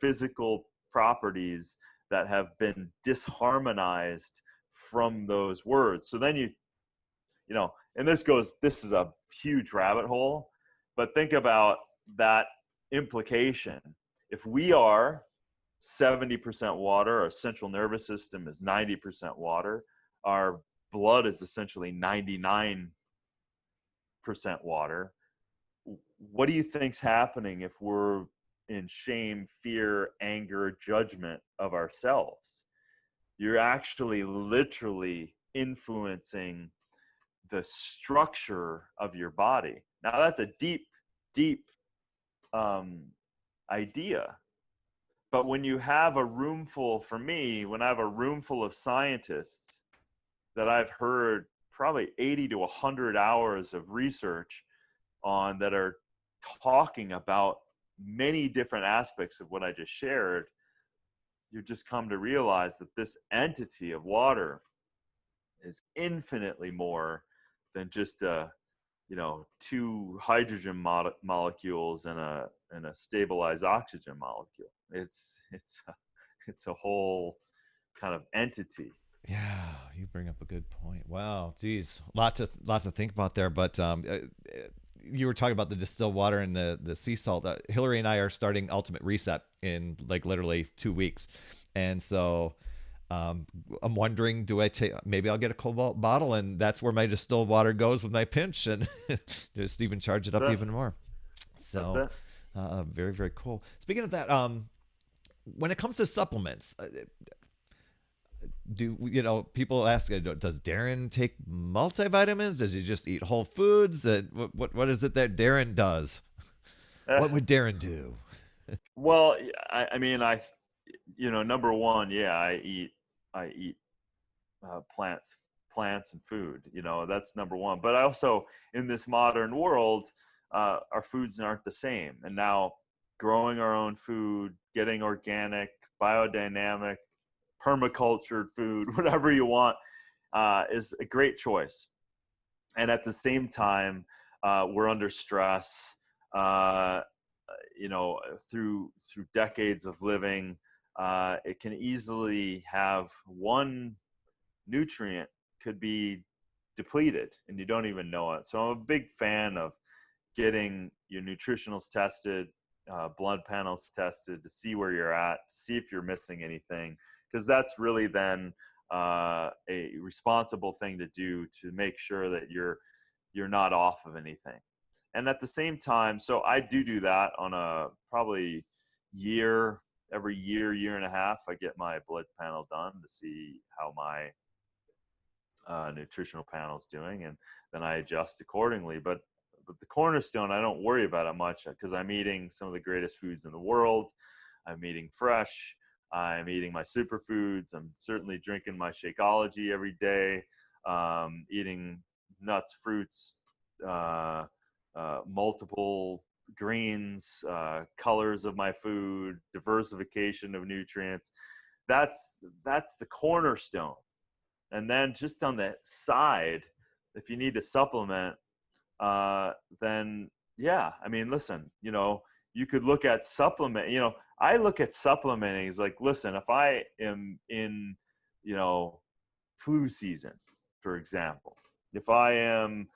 S2: physical properties that have been disharmonized from those words. So then and this is a huge rabbit hole, but think about that implication. If we are 70% water, our central nervous system is 90% water, our blood is essentially 99% water, what do you think's happening if we're in shame, fear, anger, judgment of ourselves? You're actually literally influencing the structure of your body. Now that's a deep, deep idea. But when you have a room full, for me, when I have a room full of scientists that I've heard probably 80 to 100 hours of research on that are talking about many different aspects of what I just shared, you just come to realize that this entity of water is infinitely more than just two hydrogen molecules and a stabilized oxygen molecule. It's a whole kind of entity.
S1: Yeah, you bring up a good point. Wow, geez, lot to think about there. But you were talking about the distilled water and the sea salt. Hillary and I are starting Ultimate Reset in like literally 2 weeks, and so I'm wondering, maybe I'll get a cobalt bottle, and that's where my distilled water goes with my pinch, and just even charge it up even more. So very, very cool. Speaking of that, when it comes to supplements, people ask, does Darin take multivitamins? Does he just eat whole foods? What is it that Darin does? What would Darin do?
S2: Well, I mean, number one, yeah, I eat plants and food. That's number one. But I also, in this modern world, our foods aren't the same. And now growing our own food, getting organic, biodynamic, permacultured food, whatever you want, is a great choice. And at the same time, we're under stress. Through decades of living, it can easily have one nutrient could be depleted and you don't even know it. So I'm a big fan of getting your nutritionals tested, blood panels tested to see where you're at, to see if you're missing anything, because that's really then a responsible thing to do to make sure that you're not off of anything. And at the same time, so I do that on a probably every year and a half, I get my blood panel done to see how my nutritional panel is doing, and then I adjust accordingly. But the cornerstone, I don't worry about it much because I'm eating some of the greatest foods in the world. I'm eating fresh. I'm eating my superfoods. I'm certainly drinking my Shakeology every day. Eating nuts, fruits, multiple greens, colors of my food, diversification of nutrients. That's the cornerstone. And then just on the side, if you need to supplement, then yeah, I mean, listen, you could look at supplement. I look at supplementing as like, listen, if I am in, flu season, for example, if I am,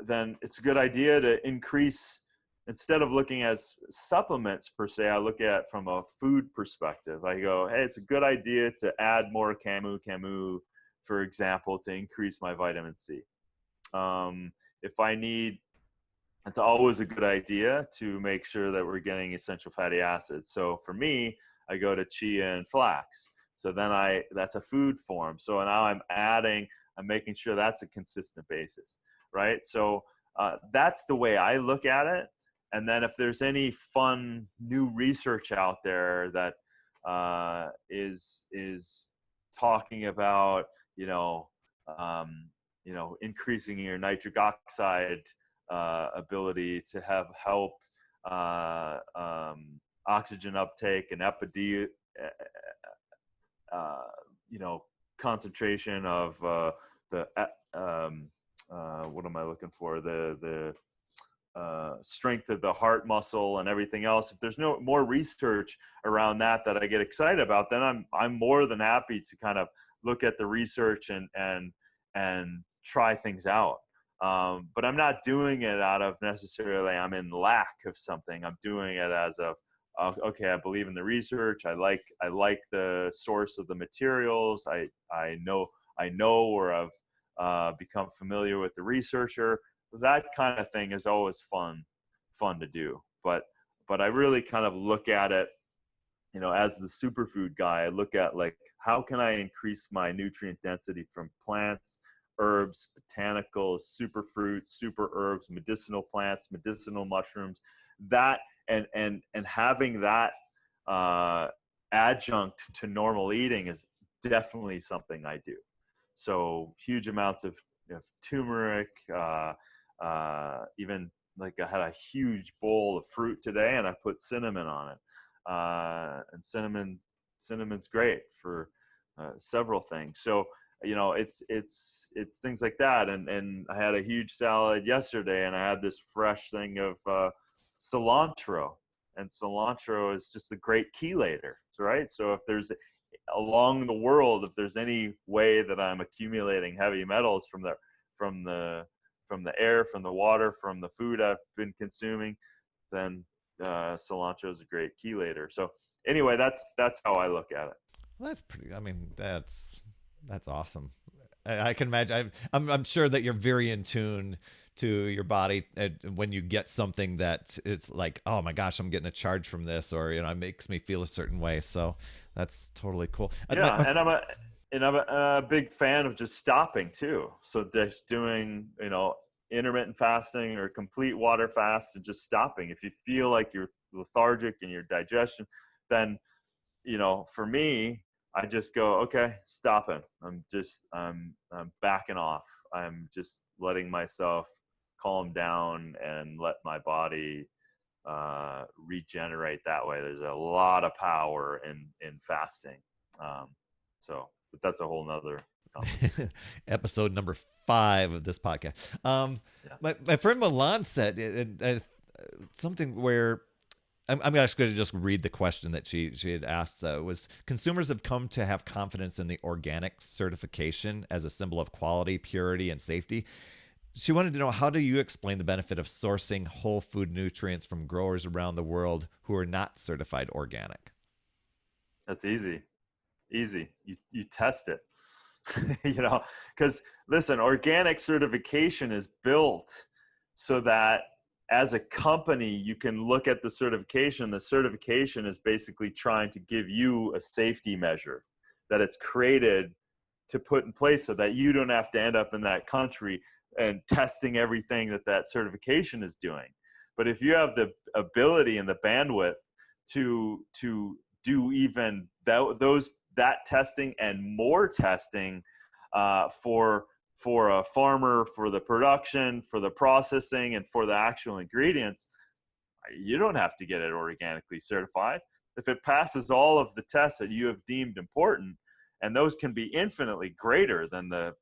S2: then it's a good idea to increase, instead of looking at supplements per se, I look at it from a food perspective. I go, hey, it's a good idea to add more camu, for example, to increase my vitamin C. If I need, it's always a good idea to make sure that we're getting essential fatty acids. So for me, I go to chia and flax. So then that's a food form. So now I'm making sure that's a consistent basis, right? So that's the way I look at it. And then if there's any fun new research out there that is talking about, increasing your nitric oxide ability to help oxygen uptake and concentration of what am I looking for? The strength of the heart muscle and everything else. If there's no more research around that I get excited about, then I'm more than happy to kind of look at the research and try things out. But I'm not doing it out of necessarily I'm in lack of something. I'm doing it as of okay, I believe in the research. I like the source of the materials. I know or I've become familiar with the researcher. That kind of thing is always fun fun to do. But I really kind of look at it, you know, as the superfood guy. I look at like, how can I increase my nutrient density from plants, herbs, botanicals, superfruits, super herbs, medicinal plants, medicinal mushrooms, that and having that adjunct to normal eating is definitely something I do. So huge amounts of turmeric, even like I had a huge bowl of fruit today and I put cinnamon on it. And cinnamon's great for several things. So, you know, it's things like that. And I had a huge salad yesterday and I had this fresh thing of cilantro, and cilantro is just a great chelator, right? So if there's along the world, if there's any way that I'm accumulating heavy metals from the air, from the water, from the food I've been consuming, then cilantro is a great chelator. So anyway, that's how I look at it.
S1: Well, that's pretty. I mean, that's awesome. I can imagine. I'm sure that you're very in tune to your body when you get something that it's like, oh my gosh, I'm getting a charge from this, or you know, it makes me feel a certain way. So that's totally cool.
S2: Yeah, and I'm a big fan of just stopping too. So just doing, you know, intermittent fasting or complete water fast and just stopping. If you feel like you're lethargic in your digestion, then, you know, for me, I just go, okay, stopping. I'm backing off. I'm just letting myself calm down and let my body regenerate that way. There's a lot of power in fasting. But that's a whole nother
S1: episode number 5 of this podcast. My friend Milan said something where I'm actually going to just read the question that she had asked. Was consumers have come to have confidence in the organic certification as a symbol of quality, purity, and safety. She wanted to know, how do you explain the benefit of sourcing whole food nutrients from growers around the world who are not certified organic?
S2: That's easy. You test it. You know, because listen, organic certification is built so that as a company, you can look at the certification. The certification is basically trying to give you a safety measure that it's created to put in place so that you don't have to end up in that country and testing everything that certification is doing. But if you have the ability and the bandwidth to do even that testing and more testing for a farmer, for the production, for the processing, and for the actual ingredients, you don't have to get it organically certified. If it passes all of the tests that you have deemed important, and those can be infinitely greater than the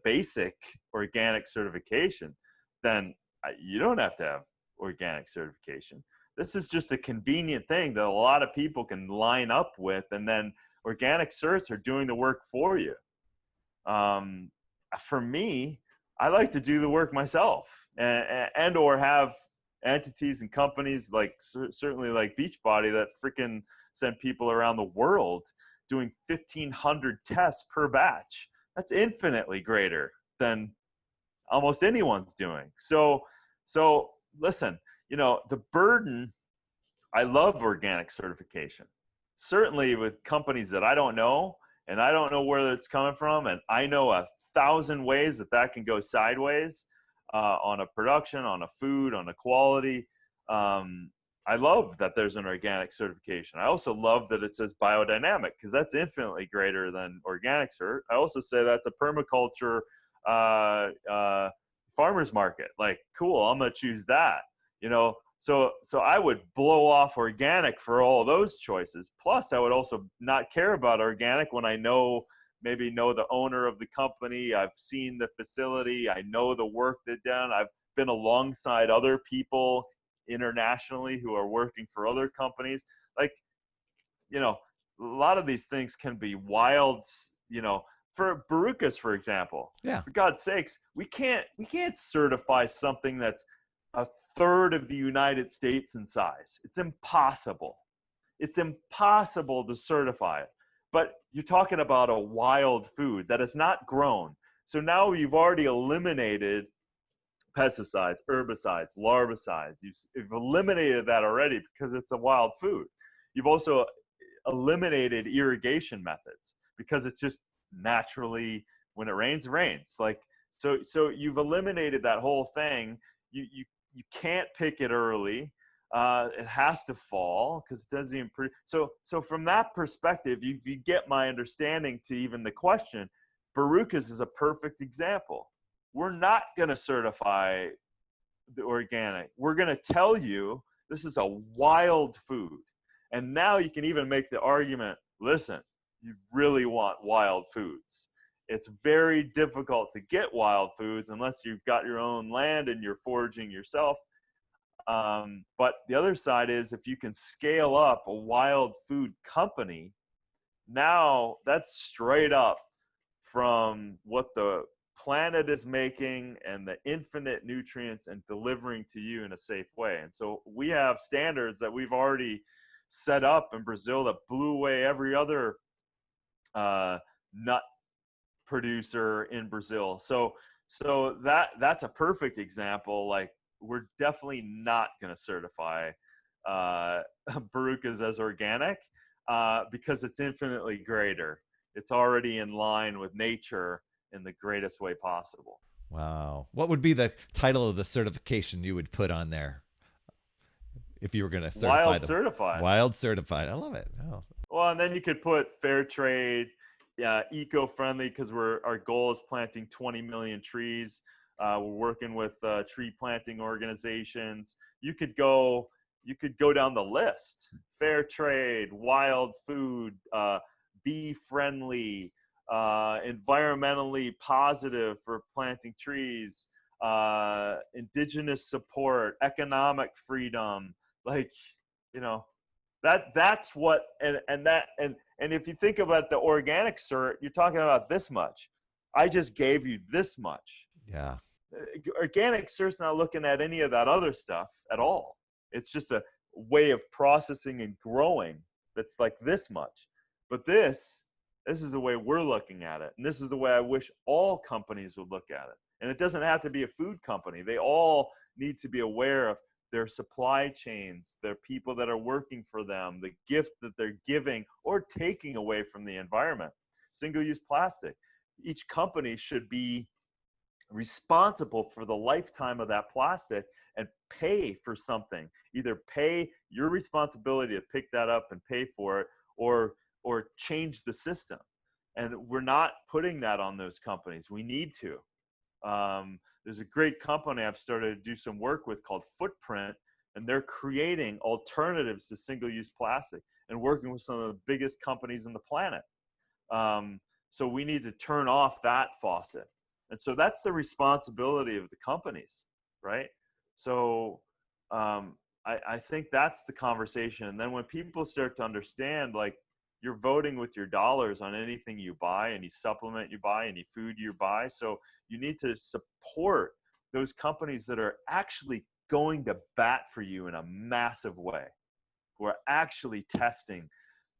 S2: basic organic certification, then you don't have to have organic certification. This is just a convenient thing that a lot of people can line up with, and then organic certs are doing the work for you. For me, I like to do the work myself, and or have entities and companies like certainly like Beachbody that freaking send people around the world doing 1,500 tests per batch. That's infinitely greater than almost anyone's doing. So listen, you know, the burden, I love organic certification. Certainly with companies that I don't know, and I don't know where it's coming from, and I know 1,000 ways that can go sideways on a production, on a food, on a quality. I love that there's an organic certification. I also love that it says biodynamic, because that's infinitely greater than organic cert. I also say that's a permaculture farmer's market. Like, cool, I'm going to choose that, you know. So I would blow off organic for all those choices. Plus, I would also not care about organic when I maybe know the owner of the company. I've seen the facility. I know the work they've done. I've been alongside other people internationally who are working for other companies. Like, you know, a lot of these things can be wild, you know. For Barukas, for example, for God's sakes, we can't certify something that's a third of the United States in size. It's impossible. It's impossible to certify it. But you're talking about a wild food that is not grown. So now you've already eliminated pesticides, herbicides, larvicides. You've eliminated that already because it's a wild food. You've also eliminated irrigation methods because it's just naturally, when it rains, it rains. Like, so you've eliminated that whole thing. You can't pick it early. It has to fall because it doesn't even so from that perspective, you get my understanding to even the question. Barukas is a perfect example. We're not going to certify the organic. We're going to tell you this is a wild food. And now you can even make the argument, listen, you really want wild foods. It's very difficult to get wild foods unless you've got your own land and you're foraging yourself. But the other side is, if you can scale up a wild food company, now that's straight up from what the planet is making and the infinite nutrients and delivering to you in a safe way. And so we have standards that we've already set up in Brazil that blew away every other nut producer in Brazil. So that's a perfect example. Like, we're definitely not going to certify Barukas as organic because it's infinitely greater. It's already in line with nature in the greatest way possible.
S1: Wow. What would be the title of the certification you would put on there if you were going to certify
S2: Wild
S1: them?
S2: certified.
S1: Wild certified. I love it. Oh.
S2: Well, and then you could put fair trade, eco-friendly, because our goal is planting 20 million trees. We're working with tree planting organizations. You could go down the list. Fair trade, wild food, bee friendly, environmentally positive for planting trees, indigenous support, economic freedom. Like, that's what, and if you think about the organic cert, you're talking about this much. I just gave you this much.
S1: Yeah.
S2: Organic cert's not looking at any of that other stuff at all. It's just a way of processing and growing that's like this much. But this is the way we're looking at it. And this is the way I wish all companies would look at it. And it doesn't have to be a food company. They all need to be aware of their supply chains, their people that are working for them, the gift that they're giving or taking away from the environment. Single-use plastic. Each company should be responsible for the lifetime of that plastic and pay for something. Either pay your responsibility to pick that up and pay for it, or change the system. And we're not putting that on those companies. We need to. There's a great company I've started to do some work with called Footprint, and they're creating alternatives to single-use plastic and working with some of the biggest companies on the planet. So we need to turn off that faucet. And so that's the responsibility of the companies, right? So I think that's the conversation. And then when people start to understand, like, you're voting with your dollars on anything you buy, any supplement you buy, any food you buy. So you need to support those companies that are actually going to bat for you in a massive way, who are actually testing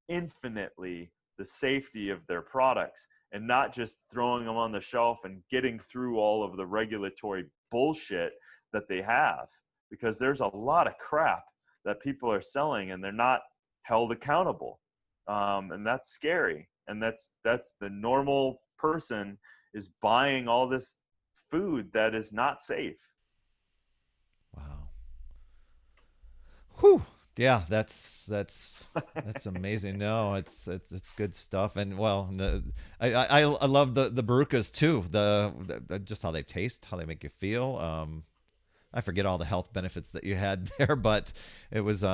S2: infinitely the safety of their products and not just throwing them on the shelf and getting through all of the regulatory bullshit that they have, because there's a lot of crap that people are selling and they're not held accountable. And that's scary. And that's the normal person is buying all this food that is not safe.
S1: Wow. Whew. Yeah, that's amazing. No, it's good stuff. And well, I love the Barukas too. The just how they taste, how they make you feel. I forget all the health benefits that you had there, but it was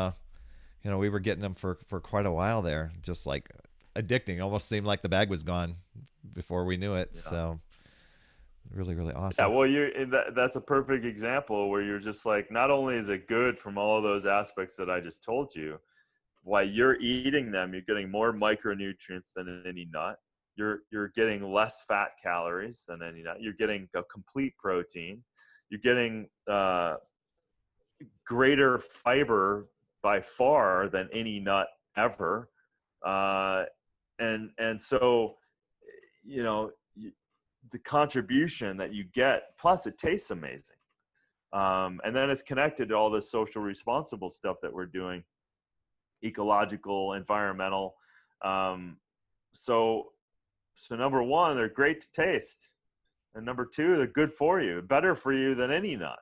S1: we were getting them for quite a while there, just like addicting. Almost seemed like the bag was gone before we knew it. Yeah. So really, really awesome.
S2: Yeah, well, that's a perfect example where you're just like, not only is it good from all of those aspects that I just told you, while you're eating them, you're getting more micronutrients than any nut. You're getting less fat calories than any nut. You're getting a complete protein. You're getting greater fiber by far than any nut ever. And so, the contribution that you get, plus it tastes amazing. And then it's connected to all this social responsible stuff that we're doing, ecological, environmental. So number one, they're great to taste. And number two, they're good for you, better for you than any nut.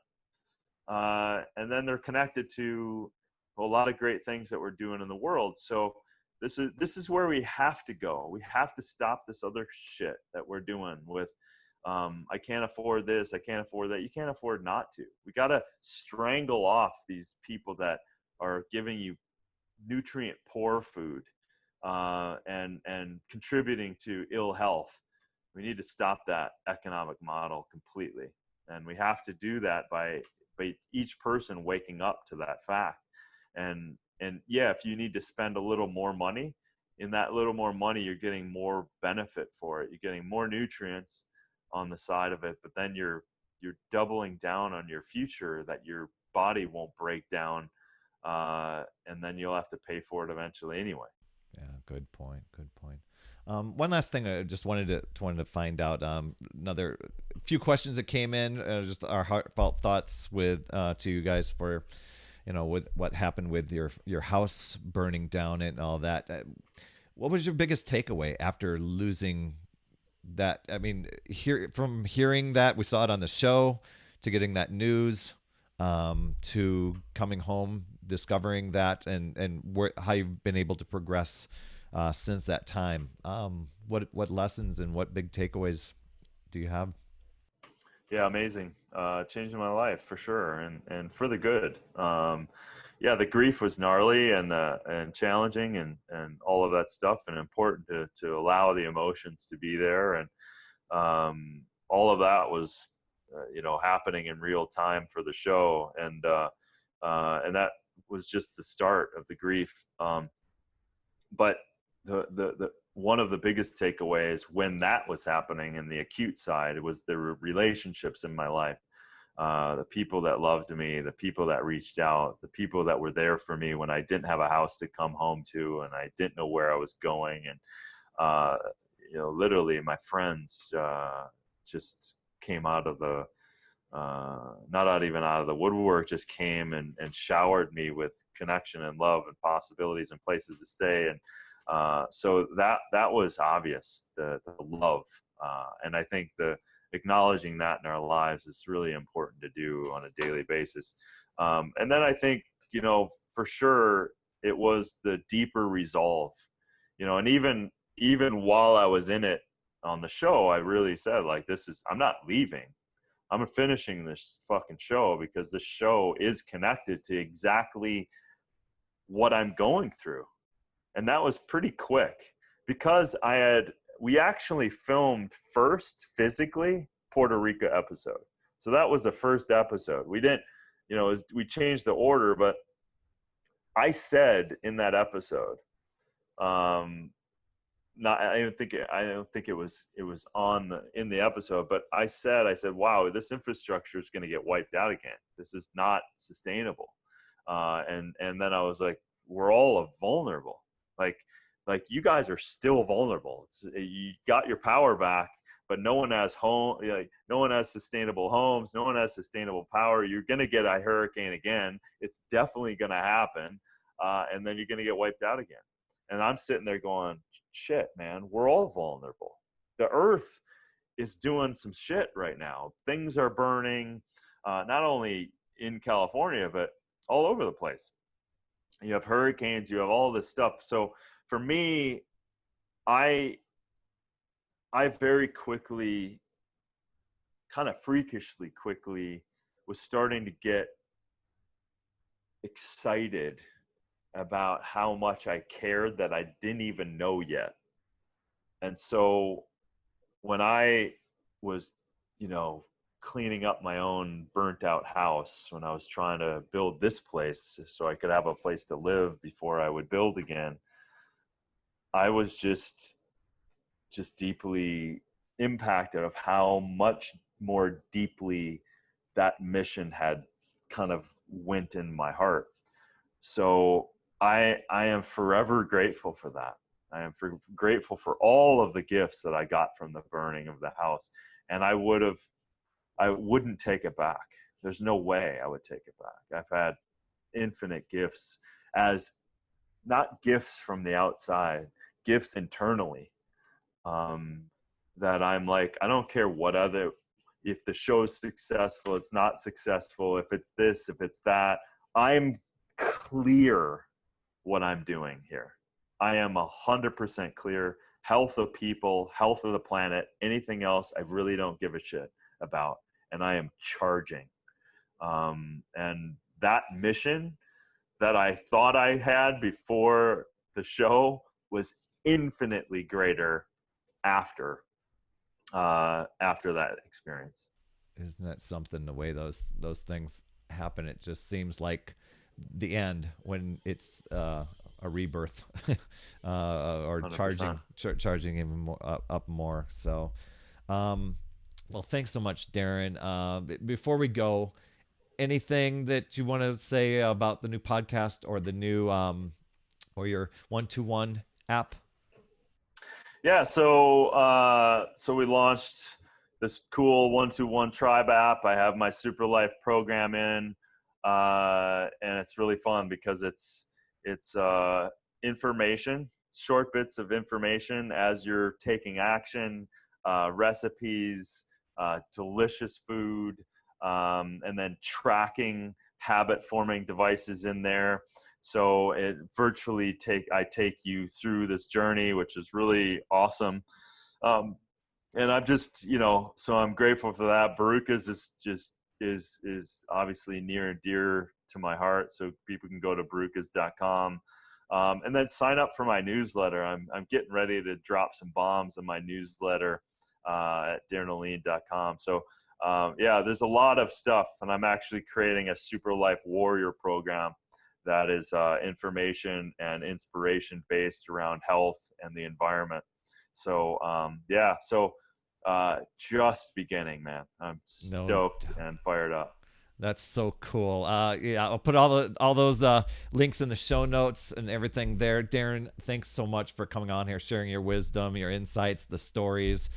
S2: And then they're connected to a lot of great things that we're doing in the world. So this is where we have to go. We have to stop this other shit that we're doing with, I can't afford this, I can't afford that. You can't afford not to. We got to strangle off these people that are giving you nutrient poor food, and contributing to ill health. We need to stop that economic model completely. And we have to do that by each person waking up to that fact. And yeah, if you need to spend a little more money, in that little more money, you're getting more benefit for it. You're getting more nutrients on the side of it, but then you're doubling down on your future, that your body won't break down, and then you'll have to pay for it eventually anyway.
S1: Yeah, good point. Good point. One last thing I just wanted to find out. Another few questions that came in, just our heartfelt thoughts with to you guys for, with what happened with your house burning down and all that. What was your biggest takeaway after losing that? I mean, from hearing that, we saw it on the show, to getting that news, to coming home, discovering that, and how you've been able to progress since that time. What lessons and what big takeaways do you have?
S2: Yeah, amazing. Changing my life for sure, and for the good. Yeah, the grief was gnarly and challenging, and all of that stuff, and important to allow the emotions to be there, and all of that was happening in real time for the show, and that was just the start of the grief. But the one of the biggest takeaways when that was happening in the acute side was the relationships in my life, the people that loved me, the people that reached out, the people that were there for me when I didn't have a house to come home to and I didn't know where I was going. And literally my friends just came out of the not even out of the woodwork, just came and showered me with connection and love and possibilities and places to stay. And so that was obvious, the love, and I think the acknowledging that in our lives is really important to do on a daily basis. And then I think, for sure it was the deeper resolve, and even while I was in it on the show, I really said, like, I'm not leaving. I'm finishing this fucking show, because this show is connected to exactly what I'm going through. And that was pretty quick, because we actually filmed first physically Puerto Rico episode. So that was the first episode. We didn't, we changed the order, but I said in that episode, I don't think it was in the episode, but I said, wow, this infrastructure is going to get wiped out again. This is not sustainable. And then I was like, we're all vulnerable. Like you guys are still vulnerable. You got your power back, but no one has no one has sustainable homes. No one has sustainable power. You're going to get a hurricane again. It's definitely going to happen. And then you're going to get wiped out again. And I'm sitting there going, shit, man, we're all vulnerable. The earth is doing some shit right now. Things are burning, not only in California, but all over the place. You have hurricanes, you have all this stuff. So for me, I very quickly, kind of freakishly quickly, was starting to get excited about how much I cared that I didn't even know yet. And so when I was, cleaning up my own burnt out house, when I was trying to build this place so I could have a place to live before I would build again, I was just deeply impacted of how much more deeply that mission had kind of went in my heart. So I am forever grateful for that. I am grateful for all of the gifts that I got from the burning of the house, and I wouldn't take it back. there's no way I would take it back. I've had infinite gifts, as not gifts from the outside, gifts internally, that I'm like, I don't care if the show's successful, it's not successful, if it's this, if it's that, I'm clear what I'm doing here. I am 100% clear. Health of people, health of the planet, anything else, I really don't give a shit about. And I am charging. And that mission that I thought I had before the show was infinitely greater after that experience.
S1: Isn't that something, the way those things happen? It just seems like the end when it's a rebirth, or 100%. charging even more up more. So, well, thanks so much, Darin. Before we go, anything that you want to say about the new podcast or the new or your 1-2-1 app?
S2: Yeah, so we launched this cool 1-2-1 tribe app. I have my Super Life program in, and it's really fun because it's information, short bits of information as you're taking action, recipes, delicious food, and then tracking habit forming devices in there. So it virtually I take you through this journey, which is really awesome. And I'm just, so I'm grateful for that. Barukas is obviously near and dear to my heart. So people can go to barukas.com, and then sign up for my newsletter. I'm getting ready to drop some bombs in my newsletter at darinolien.com. So there's a lot of stuff, and I'm actually creating a Super Life Warrior program that is information and inspiration based around health and the environment. So just beginning, man. I'm stoked and fired up.
S1: That's so cool. I'll put all those links in the show notes and everything there. Darin, thanks so much for coming on here, sharing your wisdom, your insights, the stories.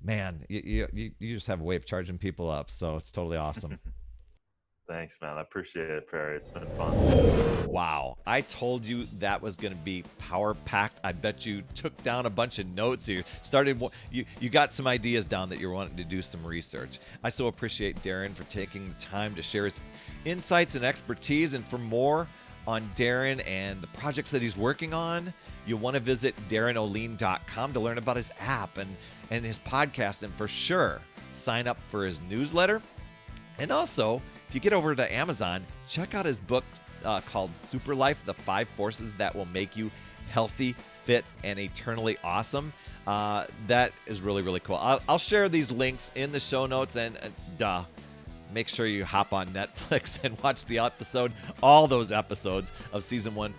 S1: Man, you just have a way of charging people up, so it's totally awesome.
S2: Thanks, man. I appreciate it, Perry. It's been fun.
S1: Wow. I told you that was going to be power-packed. I bet you took down a bunch of notes. You got some ideas down that you're wanting to do some research. I so appreciate Darin for taking the time to share his insights and expertise. And for more on Darin and the projects that he's working on, you'll want to visit darinolien.com to learn about his app and his podcast. And for sure, sign up for his newsletter. And also, if you get over to Amazon, check out his book called Super Life, The 5 Forces That Will Make You Healthy, Fit, and Eternally Awesome. That is really, really cool. I'll share these links in the show notes, and make sure you hop on Netflix and watch the episode, all those episodes of season 1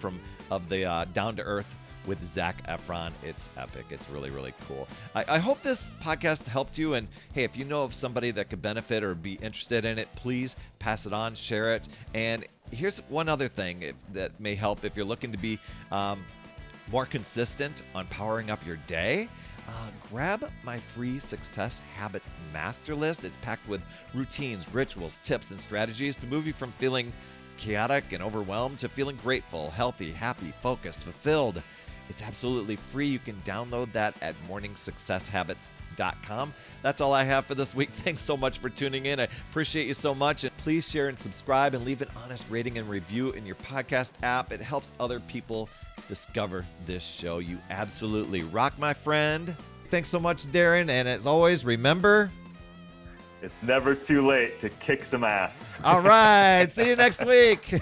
S1: of the Down to Earth with Zac Efron. It's epic. It's really, really cool. I hope this podcast helped you. And hey, if you know of somebody that could benefit or be interested in it, please pass it on, share it. And here's one other thing that may help if you're looking to be more consistent on powering up your day. Grab my free Success Habits Master List. It's packed with routines, rituals, tips, and strategies to move you from feeling chaotic and overwhelmed to feeling grateful, healthy, happy, focused, fulfilled. It's absolutely free. You can download that at morningsuccesshabits.com. That's all I have for this week. Thanks so much for tuning in. I appreciate you so much. And please share and subscribe and leave an honest rating and review in your podcast app. It helps other people discover this show. You absolutely rock, my friend. Thanks so much, Darin. And as always, remember,
S2: it's never too late to kick some ass.
S1: All right. See you next week.